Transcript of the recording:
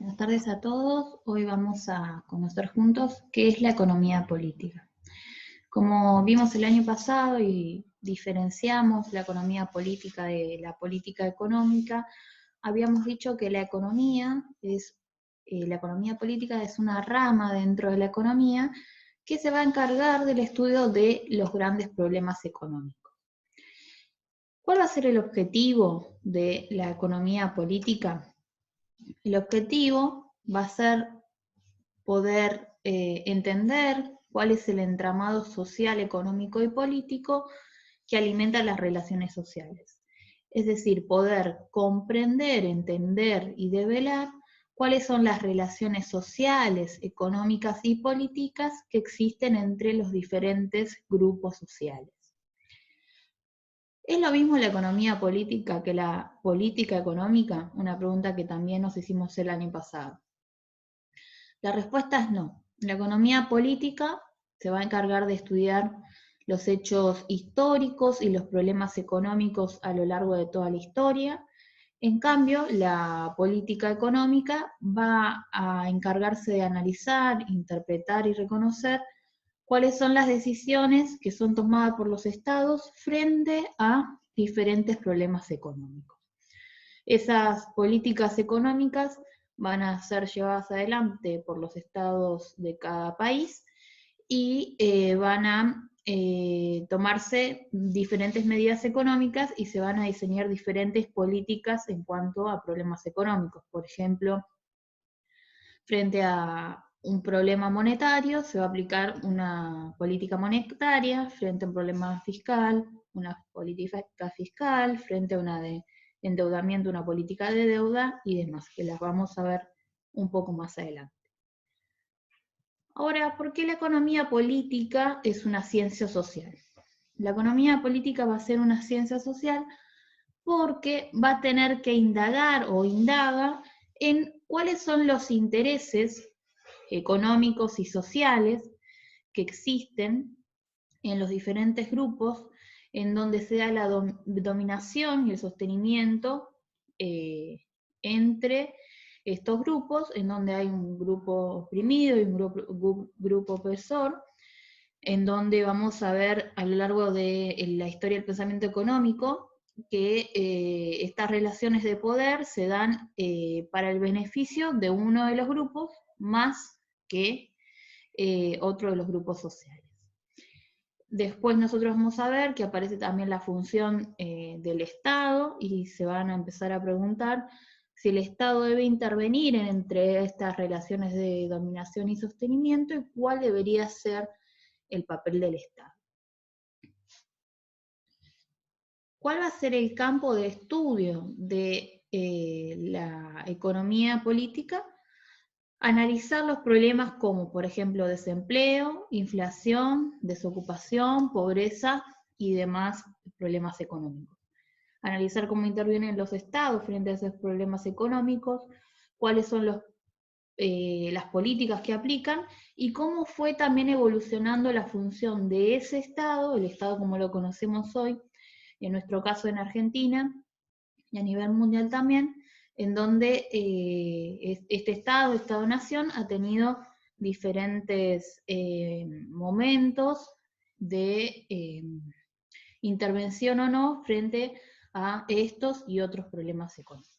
Buenas tardes a todos. Hoy vamos a conocer juntos qué es la economía política. Como vimos el año pasado y diferenciamos la economía política de la política económica, habíamos dicho que la economía política es una rama dentro de la economía que se va a encargar del estudio de los grandes problemas económicos. ¿Cuál va a ser el objetivo de la economía política? El objetivo va a ser poder entender cuál es el entramado social, económico y político que alimenta las relaciones sociales. Es decir, poder comprender, entender y develar cuáles son las relaciones sociales, económicas y políticas que existen entre los diferentes grupos sociales. ¿Es lo mismo la economía política que la política económica? Una pregunta que también nos hicimos el año pasado. La respuesta es no. La economía política se va a encargar de estudiar los hechos históricos y los problemas económicos a lo largo de toda la historia. En cambio, la política económica va a encargarse de analizar, interpretar y reconocer cuáles son las decisiones que son tomadas por los estados frente a diferentes problemas económicos. Esas políticas económicas van a ser llevadas adelante por los estados de cada país y van a tomarse diferentes medidas económicas y se van a diseñar diferentes políticas en cuanto a problemas económicos. Por ejemplo, frente a un problema monetario se va a aplicar una política monetaria, frente a un problema fiscal, una política fiscal, frente a una de endeudamiento, una política de deuda y demás, que las vamos a ver un poco más adelante. Ahora, ¿por qué la economía política es una ciencia social? La economía política va a ser una ciencia social porque va a tener que indagar o indaga en cuáles son los intereses económicos y sociales que existen en los diferentes grupos en donde se da la dominación y el sostenimiento entre estos grupos, en donde hay un grupo oprimido y un grupo opresor, en donde vamos a ver a lo largo de la historia del pensamiento económico que estas relaciones de poder se dan para el beneficio de uno de los grupos más que otro de los grupos sociales. Después nosotros vamos a ver que aparece también la función del Estado y se van a empezar a preguntar si el Estado debe intervenir entre estas relaciones de dominación y sostenimiento y cuál debería ser el papel del Estado. ¿Cuál va a ser el campo de estudio de la economía política? Analizar los problemas como, por ejemplo, desempleo, inflación, desocupación, pobreza y demás problemas económicos. Analizar cómo intervienen los estados frente a esos problemas económicos, cuáles son las políticas que aplican y cómo fue también evolucionando la función de ese estado, el estado como lo conocemos hoy, en nuestro caso en Argentina y a nivel mundial también, en donde este Estado-Nación, ha tenido diferentes momentos de intervención o no frente a estos y otros problemas económicos.